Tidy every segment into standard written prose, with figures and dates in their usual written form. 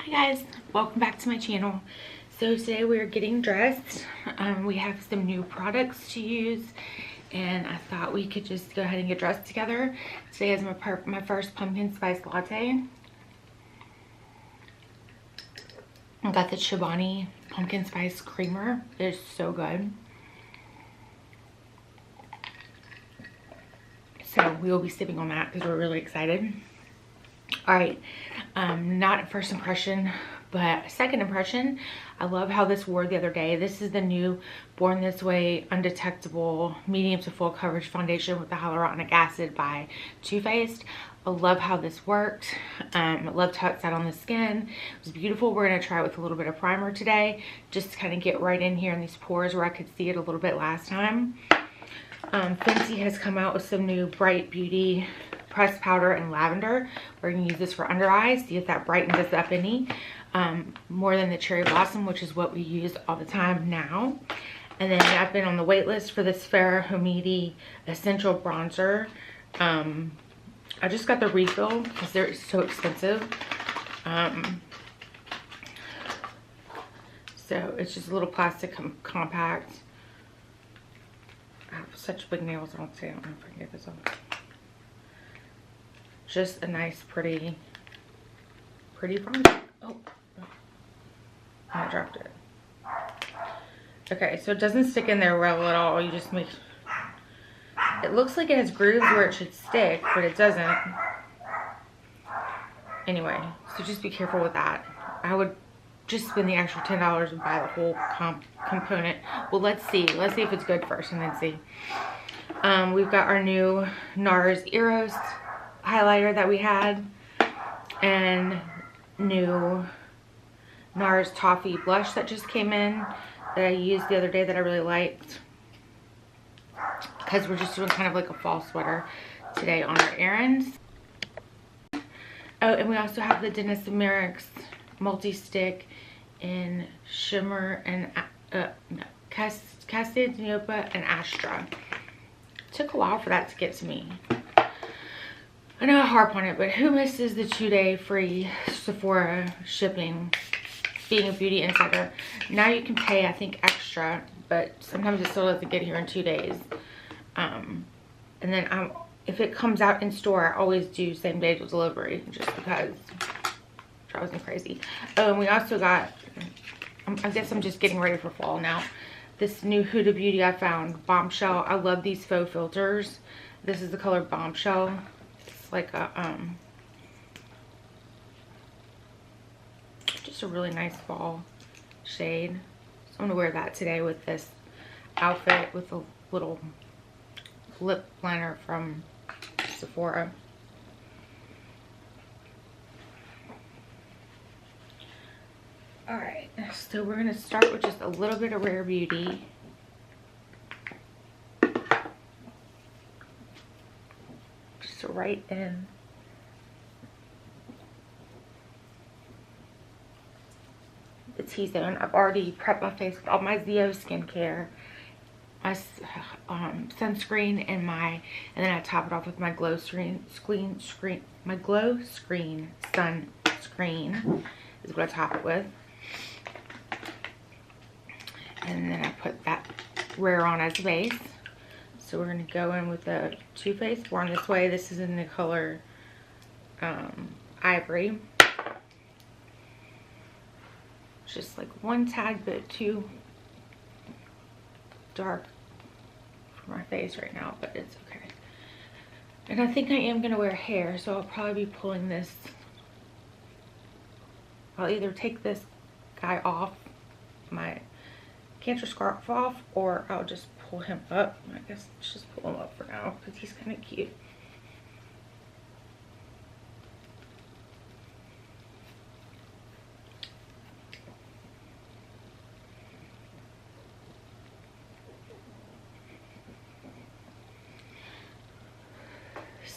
Hi guys, welcome back to my channel. So today we are getting dressed. We have some new products to use and I thought we could just go ahead and get dressed together. Today is my first pumpkin spice latte. I got the Chobani pumpkin spice creamer. It is so good. So we will be sipping on that because we're really excited. Alright, not a first impression, but second impression. I love how this wore the other day. This is the new Born This Way Undetectable Medium to Full Coverage Foundation with the Hyaluronic Acid by Too Faced. I love how this worked. I loved how it sat on the skin. It was beautiful. We're going to try it with a little bit of primer today, just to kind of get right in here in these pores where I could see it a little bit last time. Fenty has come out with some new Bright Beauty pressed powder and lavender. We're going to use this for under eyes, see if that brightens us up any more than the Cherry Blossom, which is what we use all the time now. And then I've been on the wait list for this Farrah Hamidi Essential Bronzer. I just got the refill because they're so expensive. So it's just a little plastic compact. I have such big nails, I don't know if I can get this off. Just a nice, pretty bronzer. Oh, I dropped it. Okay, so it doesn't stick in there well at all. You just make, it looks like it has grooves where it should stick, but it doesn't. Anyway, so just be careful with that. I would just spend the extra $10 and buy the whole component. Well, let's see if it's good first and then see. We've got our new NARS Eros highlighter that we had, and new NARS Toffee blush that just came in that I used the other day that I really liked, because we're just doing kind of like a fall sweater today on our errands. Oh, and we also have the Danessa Myericks multi-stick in shimmer and Castaniopa and Astra. Took a while for that to get to me. I know I harp on it, but who misses the 2-day free Sephora shipping? Being a beauty insider, now you can pay, I think, extra, but sometimes it still doesn't get here in 2 days. And then if it comes out in store, I always do same day delivery, just because it drives me crazy. Oh, and we also got, I guess I'm just getting ready for fall now, this new Huda Beauty I found, Bombshell. I love these faux filters. This is the color Bombshell. It's like a just a really nice fall shade. So I'm gonna wear that today with this outfit with a little lip liner from Sephora. All right, so we're gonna start with just a little bit of Rare Beauty. Just right in. The T-zone. I've already prepped my face with all my ZO skincare, my sunscreen, and then I top it off with my Glow Screen sunscreen is what I top it with. And then I put that Rare on as base. So we're going to go in with the Too Faced Born This Way. This is in the color Ivory. Just like one tad bit too dark for my face right now, but it's okay. And I think I am going to wear hair, so I'll probably be pulling this. I'll either take this guy off, my cancer scarf off, or I'll just pull him up. I guess let's just pull him up for now because he's kind of cute.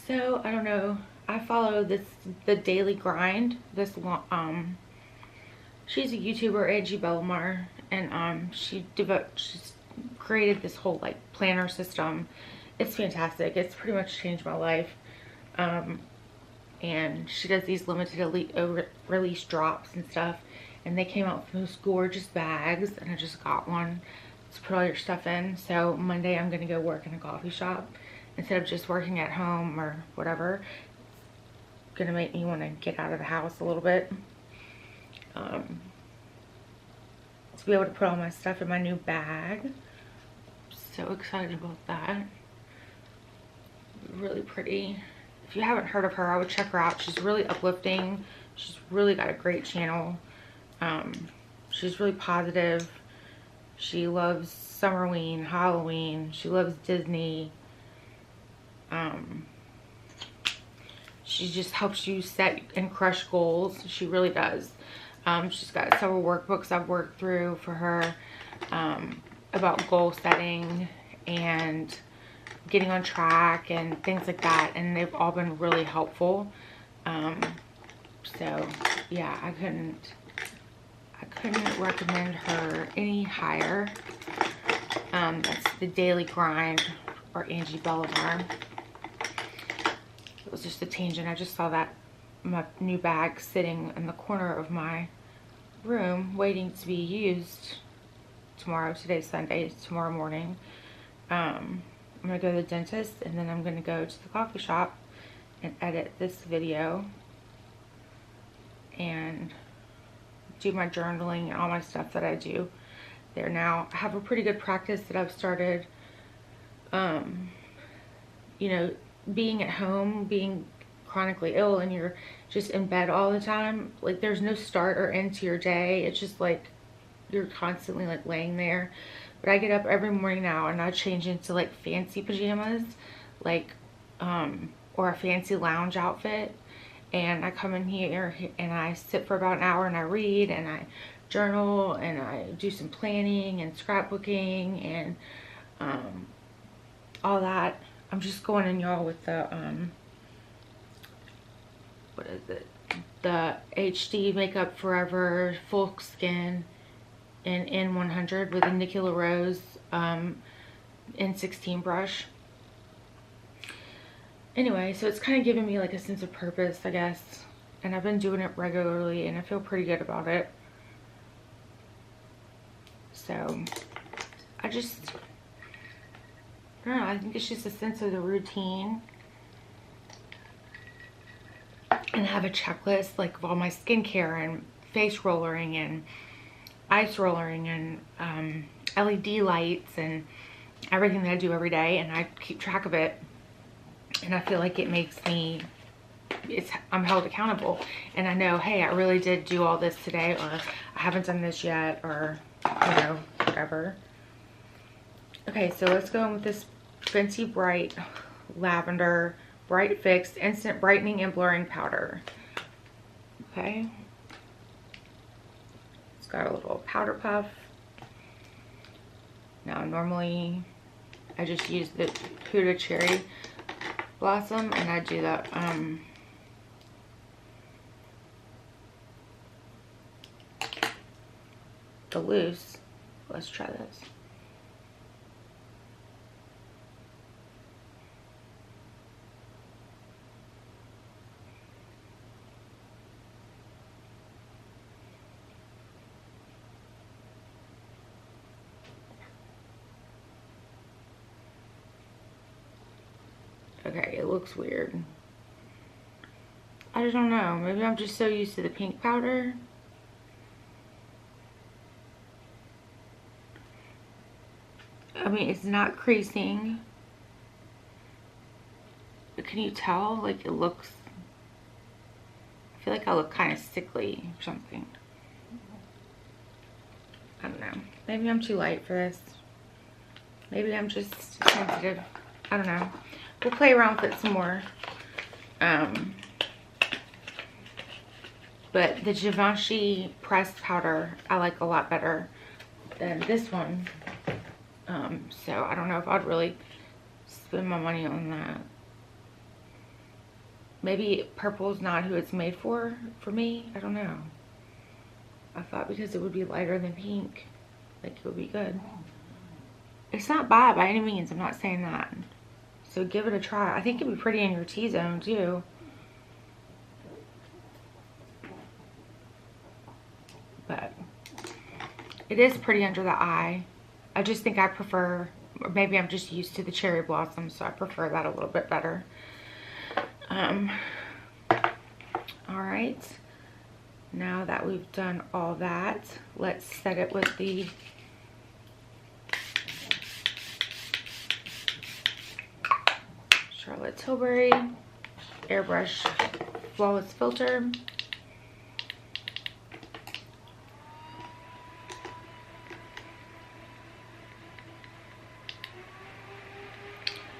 So I don't know, I follow the Daily Grind, she's a YouTuber, Angie Bellamar, and she's created this whole like planner system. It's fantastic. It's pretty much changed my life. and she does these limited release drops and stuff, and they came out with those gorgeous bags, and I just got one to put all your stuff in. So Monday I'm gonna go work in a coffee shop instead of just working at home or whatever. It's gonna make me want to get out of the house a little bit, to be able to put all my stuff in my new bag. So excited about that. Really pretty. If you haven't heard of her, I would check her out. She's really uplifting. She's really got a great channel. She's really positive. She loves Summerween, Halloween. She loves Disney. She just helps you set and crush goals. She really does. She's got several workbooks I've worked through for her about goal setting and getting on track and things like that, and they've all been really helpful. So yeah, I couldn't recommend her any higher. That's the Daily Grind, or Angie Bolivar. It was just a tangent. I just saw that my new bag sitting in the corner of my room waiting to be used tomorrow. Today's Sunday. Tomorrow morning I'm gonna go to the dentist, and then I'm gonna go to the coffee shop and edit this video and do my journaling and all my stuff that I do there now. I have a pretty good practice that I've started. You know, being at home, being chronically ill, and you're just in bed all the time, like there's no start or end to your day. It's just like you're constantly like laying there. But I get up every morning now and I change into like fancy pajamas, like or a fancy lounge outfit, and I come in here and I sit for about an hour and I read and I journal and I do some planning and scrapbooking and all that. I'm just going in, y'all, with the what is it, the HD Makeup Forever Full Skin in N100 with a Nicola Rose N16 brush. Anyway, so it's kind of giving me like a sense of purpose, I guess, and I've been doing it regularly and I feel pretty good about it. So I don't know, I think it's just a sense of the routine, and have a checklist like of all my skincare and face rollering and ice rollering and LED lights and everything that I do every day, and I keep track of it, and I feel like it makes me, I'm held accountable, and I know, hey, I really did do all this today, or I haven't done this yet, or you know, whatever. Okay, so let's go in with this Fenty Bright Lavender Bright Fix Instant Brightening and Blurring Powder. Okay. It's got a little powder puff. Now, normally, I just use the Huda Cherry Blossom, and I do that, the loose. Let's try this. Okay, it looks weird. I just don't know. Maybe I'm just so used to the pink powder. I mean, it's not creasing. But can you tell? Like, it looks... I feel like I look kind of sickly or something. I don't know. Maybe I'm too light for this. Maybe I'm just sensitive. I don't know. We'll play around with it some more. But the Givenchy pressed powder I like a lot better than this one. So I don't know if I'd really spend my money on that. Maybe purple's not who it's made for me. I don't know. I thought because it would be lighter than pink, like it would be good. It's not bad by any means. I'm not saying that. So give it a try. I think it'd be pretty in your T-zone too. but it is pretty under the eye. I just think I prefer, or maybe I'm just used to the cherry blossom, so I prefer that a little bit better. All right, now that we've done all that, let's set it with the Charlotte Tilbury Airbrush Flawless Filter.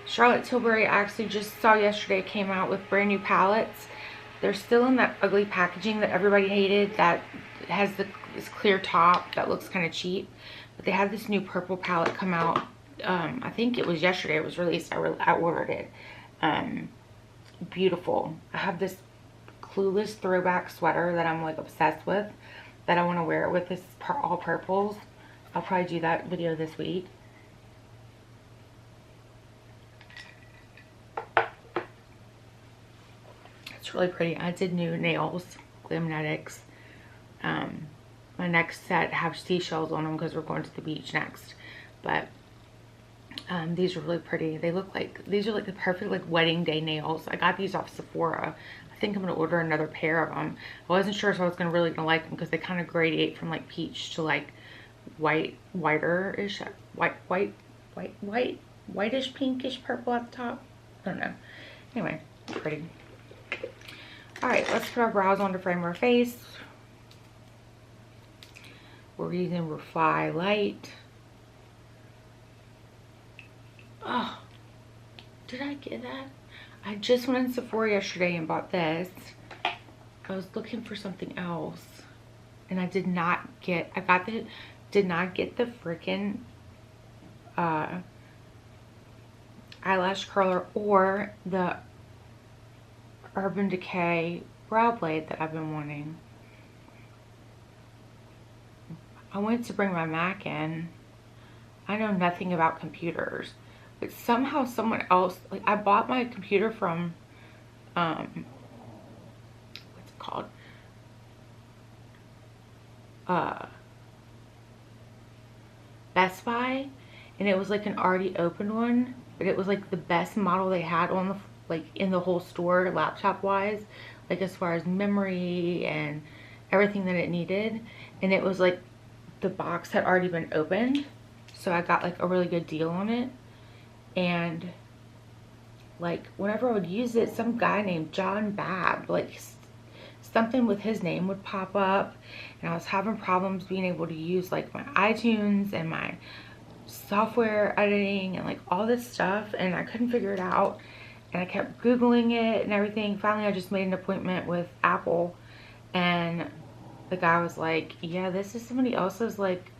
Charlotte Tilbury, I actually just saw yesterday, came out with brand new palettes. They're still in that ugly packaging that everybody hated, that has this clear top that looks kind of cheap. But they have this new purple palette come out. I think it was yesterday it was released. I ordered it. Beautiful. I have this Clueless throwback sweater that I'm like obsessed with, that I want to wear with this all purples. I'll probably do that video this week. It's really pretty. I did new nails, Glamnetics. My next set have seashells on them because we're going to the beach next. But these are really pretty. They look like, these are like the perfect like wedding day nails. I got these off Sephora. I think I'm going to order another pair of them. I wasn't sure if I was really going to like them because they kind of gradiate from like peach to like whitish, whitish, pinkish purple at the top. I don't know. Anyway, pretty. All right, let's put our brows on to frame our face. We're using Refy Light. Oh, did I get that? I just went in Sephora yesterday and bought this. I was looking for something else and I did not get, did not get the freaking eyelash curler or the Urban Decay brow blade that I've been wanting. I went to bring my Mac in. I know nothing about computers, but somehow someone else, like I bought my computer from, what's it called? Best Buy, and it was like an already opened one, but it was like the best model they had on the, like in the whole store laptop wise, like as far as memory and everything that it needed. And it was like the box had already been opened, so I got like a really good deal on it. And like whenever I would use it, some guy named John Babb, like something with his name would pop up, and I was having problems being able to use like my iTunes and my software editing and like all this stuff, and I couldn't figure it out. And I kept Googling it and everything. Finally, I just made an appointment with Apple, and the guy was like, yeah, this is somebody else's like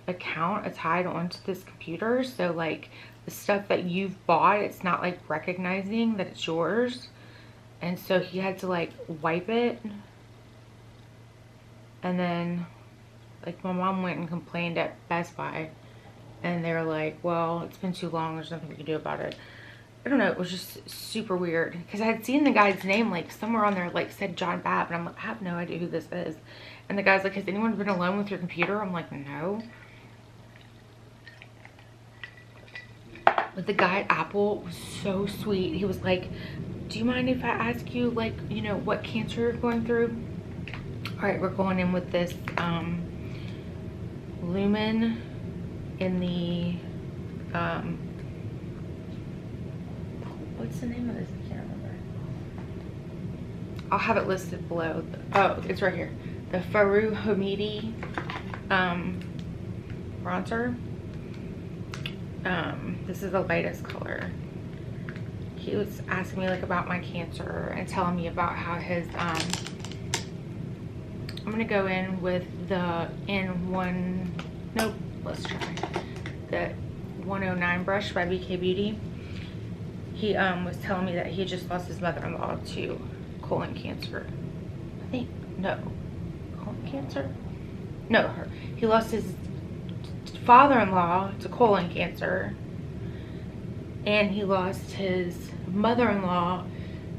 account tied onto this computer. So like the stuff that you've bought, it's not like recognizing that it's yours. And so he had to like wipe it. And then like my mom went and complained at Best Buy, and they were like, well, it's been too long. There's nothing we can do about it. I don't know, it was just super weird because I had seen the guy's name like somewhere on there, like said John Babb, and I'm like, I have no idea who this is. And the guy's like, has anyone been alone with your computer? I'm like, no. But the guy at Apple was so sweet. He was like, do you mind if I ask you, like, you know, what cancer you're going through? All right, we're going in with this Lumen in the what's the name of this? I can't remember. I'll have it listed below. Oh, it's right here. The Faru Hamidi bronzer. This is the lightest color. He was asking me like about my cancer and telling me about how his I'm gonna go in with the let's try the 109 brush by BK Beauty. He was telling me that he just lost his mother-in-law to colon cancer. I think, no, colon cancer? No, he lost his father-in-law to colon cancer, and he lost his mother-in-law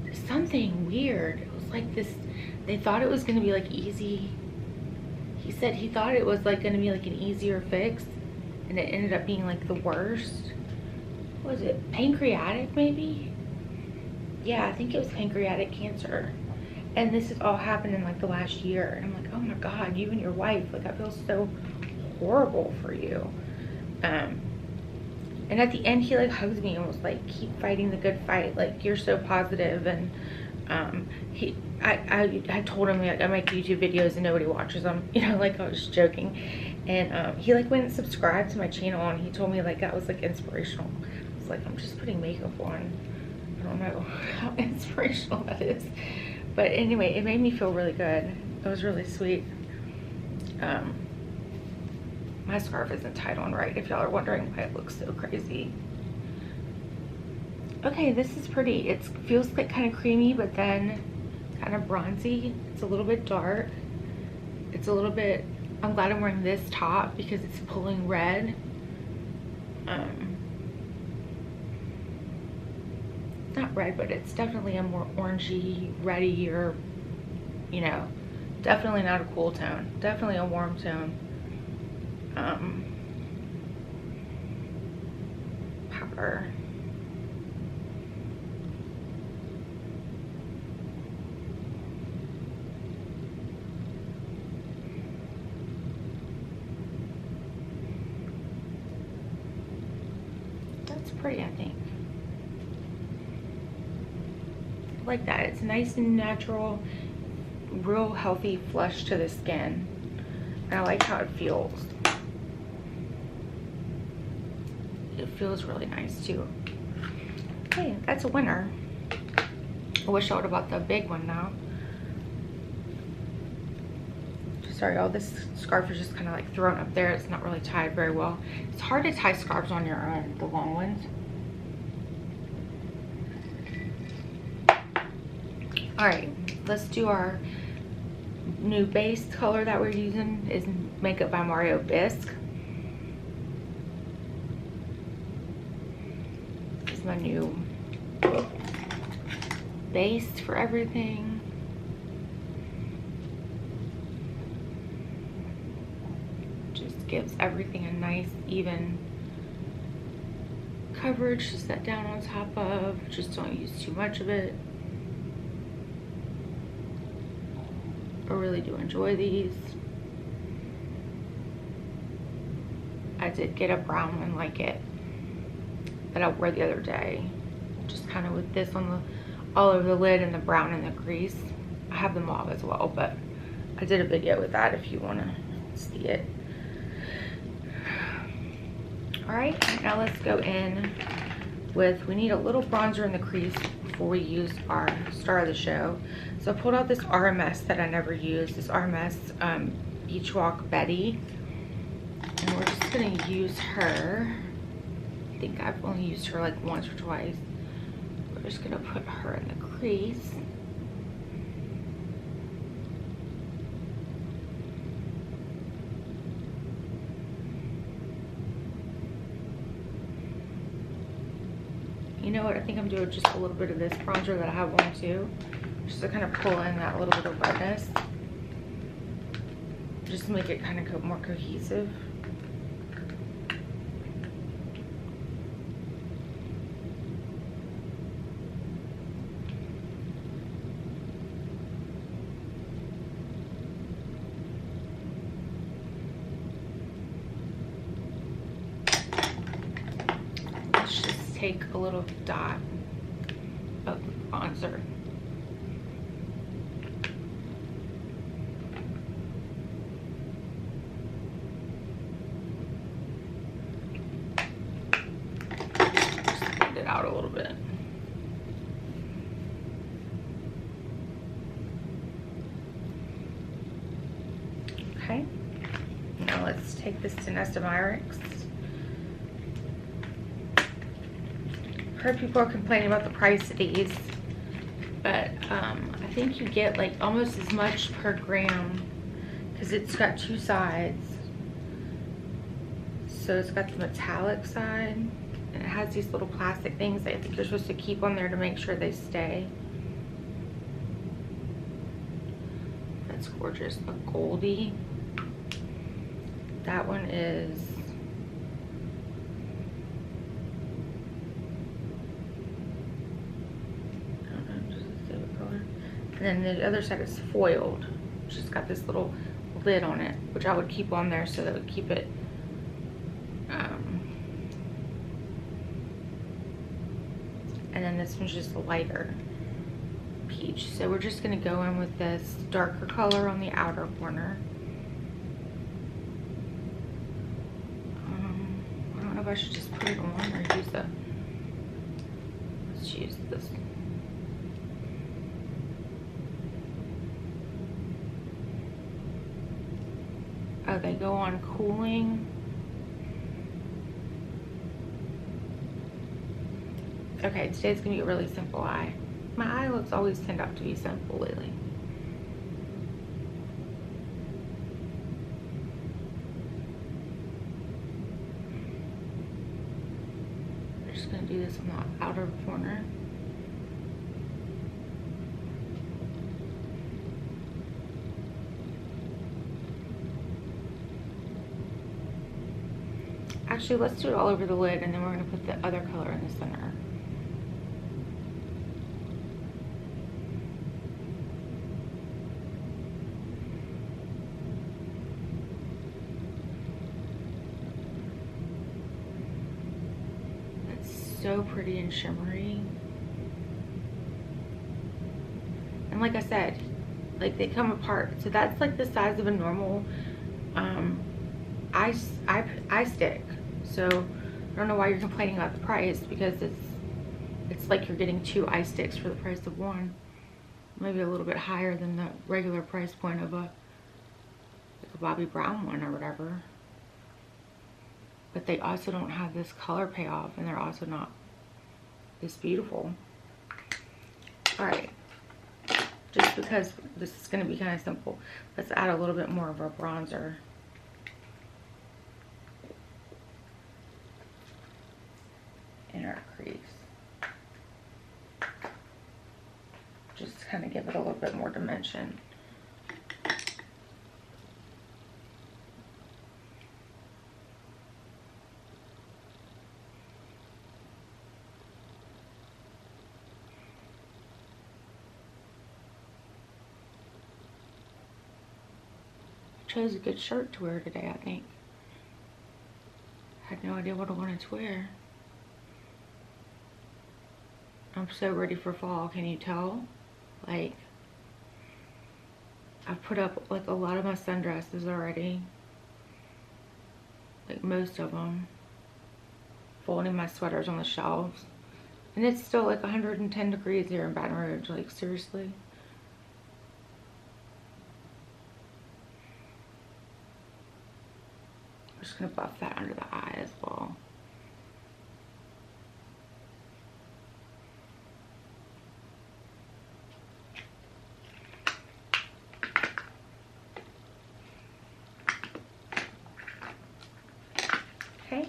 to something weird. It was like this, they thought it was gonna be like easy. he said he thought it was like gonna be like an easier fix, and it ended up being like the worst. What was it? Pancreatic maybe? Yeah, I think it was pancreatic cancer. And this has all happened in like the last year. And I'm like, oh my God, you and your wife, like I feel so horrible for you. And at the end he like hugs me and was like, keep fighting the good fight, like you're so positive. And I told him like I make YouTube videos and nobody watches them, you know, like I was joking. And he like went and subscribed to my channel, and he told me like that was like inspirational. I was like, I'm just putting makeup on. I don't know how inspirational that is, but anyway, it made me feel really good. It was really sweet. My scarf isn't tied on right, if y'all are wondering why it looks so crazy. Okay, this is pretty. It feels like kind of creamy, but then kind of bronzy. It's a little bit dark. It's a little bit, I'm glad I'm wearing this top because it's pulling red. Not red, but it's definitely a more orangey, reddier, you know, definitely not a cool tone, definitely a warm tone. Powder. That's pretty, I think. I like that. It's nice and natural, real healthy flush to the skin. And I like how it feels. It feels really nice too. Okay, that's a winner. I wish I would have bought the big one now. Sorry, all this scarf is just kind of like thrown up there. It's not really tied very well. It's hard to tie scarves on your own, the long ones. All right, let's do our new base color that we're using. Is Makeup by Mario Bisque. This is my new base for everything. Just gives everything a nice even coverage to set down on top of. Just don't use too much of it. I really do enjoy these. I did get a brown one like it that I wore the other day, just kind of with this on the all over the lid and the brown in the crease. I have the mauve as well, but I did a video with that if you want to see it. All right, now let's go in with, we need a little bronzer in the crease before we use our star of the show. So I pulled out this RMS that I never used, this RMS Beach Walk Betty. And we're just gonna use her. I think I've only used her like once or twice. We're just gonna put her in the crease. You know what, I think I'm doing just a little bit of this bronzer that I have on too, just to kind of pull in that little bit of redness, just to make it kind of more cohesive. Let's just take a little dot of bronzer. Just blend it out a little bit. Okay, now let's take this Danessa Myericks. Heard people are complaining about the price of these, but I think you get like almost as much per gram because it's got two sides. So it's got the metallic side and it has these little plastic things that I think you're supposed to keep on there to make sure they stay. That's gorgeous, a goldie. That one is and then the other side is foiled. It's just got this little lid on it, which I would keep on there so that would keep it and then this one's just a lighter peach. So we're just going to go in with this darker color on the outer corner. I don't know if I should just put it on or use the, let's use this. Oh, they go on cooling. Okay, today's gonna be a really simple eye. My eye looks always turned out to be simple lately. I'm just gonna do this on the outer corner. Actually, let's do it all over the lid, and then we're gonna put the other color in the center. So pretty and shimmery. And like I said, like they come apart. So that's like the size of a normal eye stick. So I don't know why you're complaining about the price, because it's like you're getting 2 eye sticks for the price of one. Maybe a little bit higher than the regular price point of like a Bobbi Brown one or whatever. But they also don't have this color payoff, and they're also not this beautiful. All right, just because this is going to be kind of simple, let's add a little bit more of a bronzer. In our crease. Just to kind of give it a little bit more dimension. Chose a good shirt to wear today, I think. Had no idea what I wanted to wear. I'm so ready for fall, can you tell? Like, I've put up like a lot of my sundresses already. Like most of them. Folding my sweaters on the shelves. And it's still like 110 degrees here in Baton Rouge, like seriously. I'm just gonna buff that under the eye as well. Okay.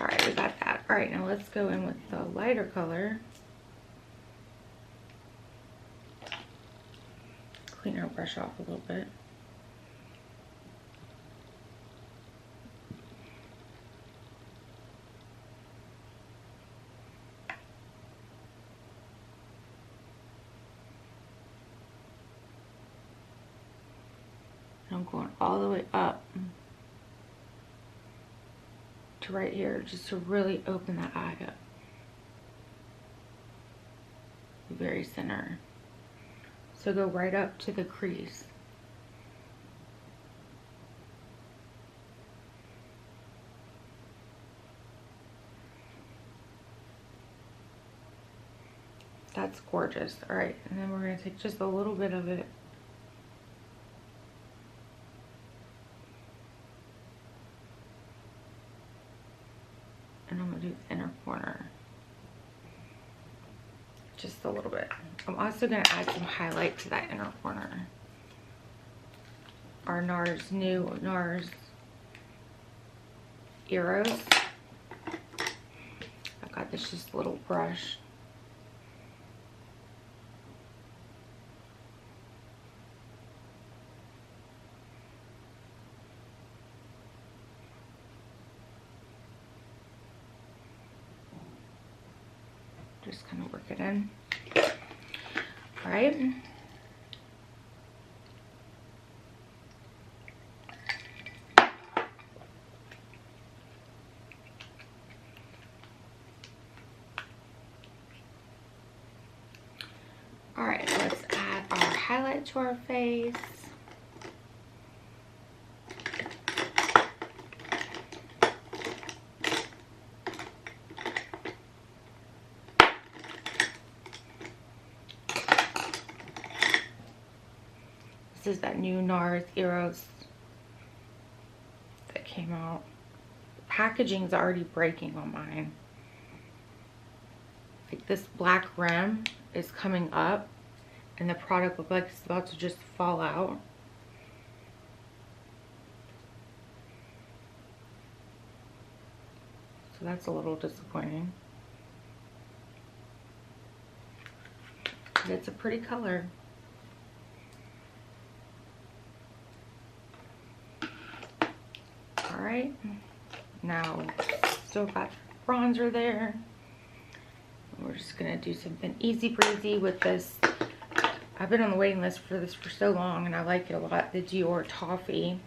All right, we got that. All right, now let's go in with the lighter color. Clean our brush off a little bit. I'm going all the way up to right here, just to really open that eye up. The very center. So go right up to the crease. That's gorgeous. All right, and then we're gonna take just a little bit of it . And I'm gonna do the inner corner. Just a little bit. I'm also gonna add some highlight to that inner corner. Our new NARS Eros. I've got this just little brush. Just kind of work it in. All right. All right, let's add our highlight to our face. This is that new NARS Eros that came out. The packaging's already breaking on mine. Like this black rim is coming up and the product looks like it's about to just fall out. So that's a little disappointing. But it's a pretty color. Alright, now still got bronzer there. We're just gonna do something easy breezy with this. I've been on the waiting list for this for so long and I like it a lot. The Dior Toffee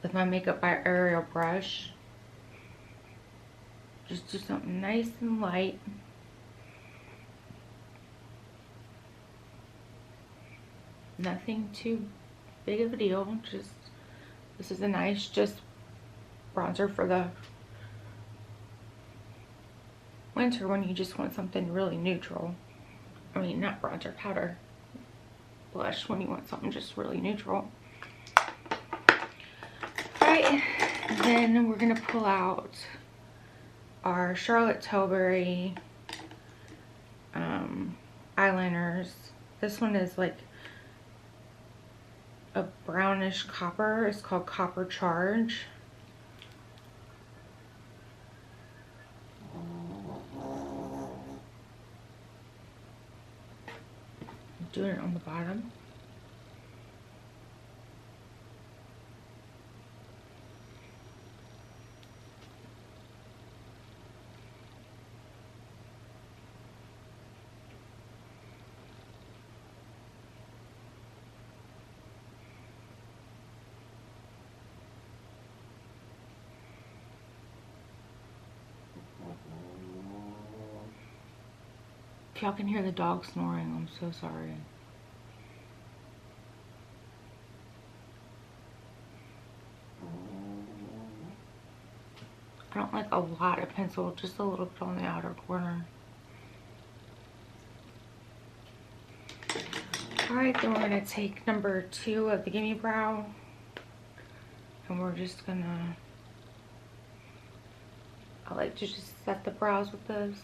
with my Makeup by Ariel brush. Just do something nice and light. Nothing too big of a deal. Just, this is a nice just bronzer for the winter when you just want something really neutral. I mean, not bronzer, powder blush when you want something just really neutral. Alright, then we're gonna pull out our Charlotte Tilbury eyeliners. This one is like a brownish copper. It's called Copper Charge. Doing it on the bottom. If y'all can hear the dog snoring, I'm so sorry. I don't like a lot of pencil, just a little bit on the outer corner. Alright, then we're going to take number 2 of the Gimme Brow. And we're just going to... I like to just set the brows with this.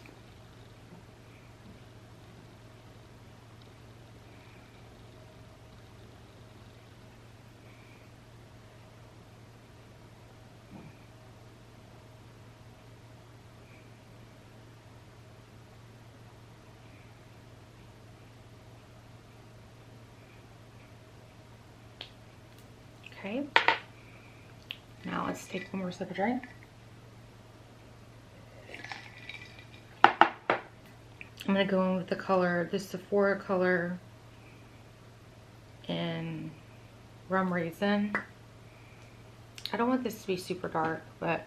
Okay, now let's take one more sip of drink. I'm going to go in with the color, this Sephora color in Rum Raisin. I don't want this to be super dark, but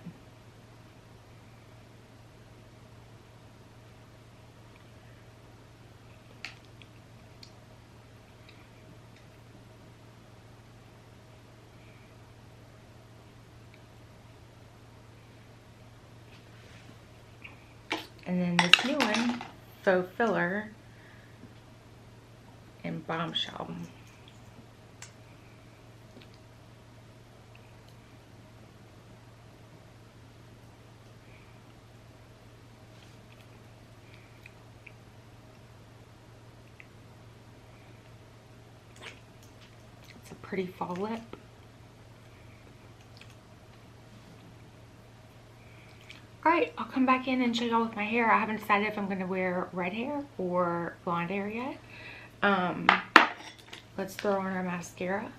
and then this new one, Faux Filler in Bombshell. It's a pretty fall lip. Alright, I'll come back in and show y'all with my hair. I haven't decided if I'm going to wear red hair or blonde hair yet. Let's throw on our mascara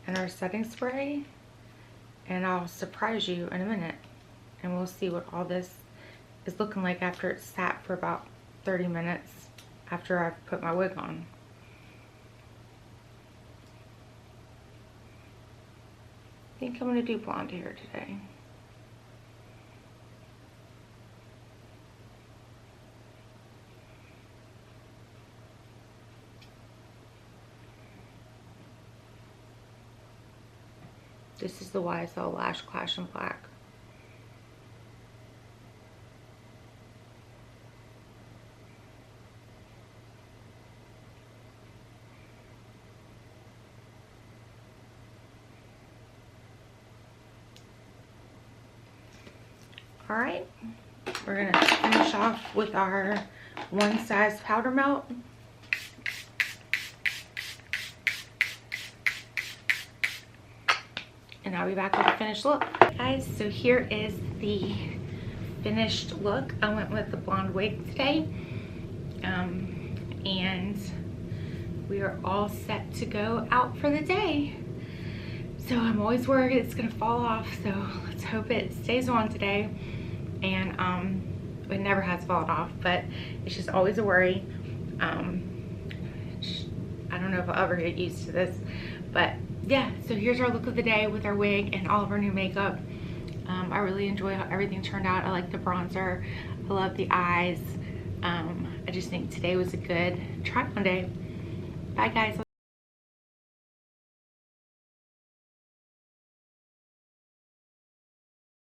and our setting spray. And I'll surprise you in a minute. And we'll see what all this is looking like after it's sat for about 30 minutes after I've put my wig on. I think I'm gonna do blonde hair today. This is the YSL Lash Clash in black. All right, we're gonna finish off with our One Size powder melt. And I'll be back with a finished look. Guys, so here is the finished look. I went with the blonde wig today. And we are all set to go out for the day. So I'm always worried it's gonna fall off, so let's hope it stays on today. And it never has fallen off, but it's just always a worry. I don't know if I'll ever get used to this, but yeah, so here's our look of the day with our wig and all of our new makeup. I really enjoy how everything turned out. I like the bronzer. I love the eyes. I just think today was a good try on day. Bye guys.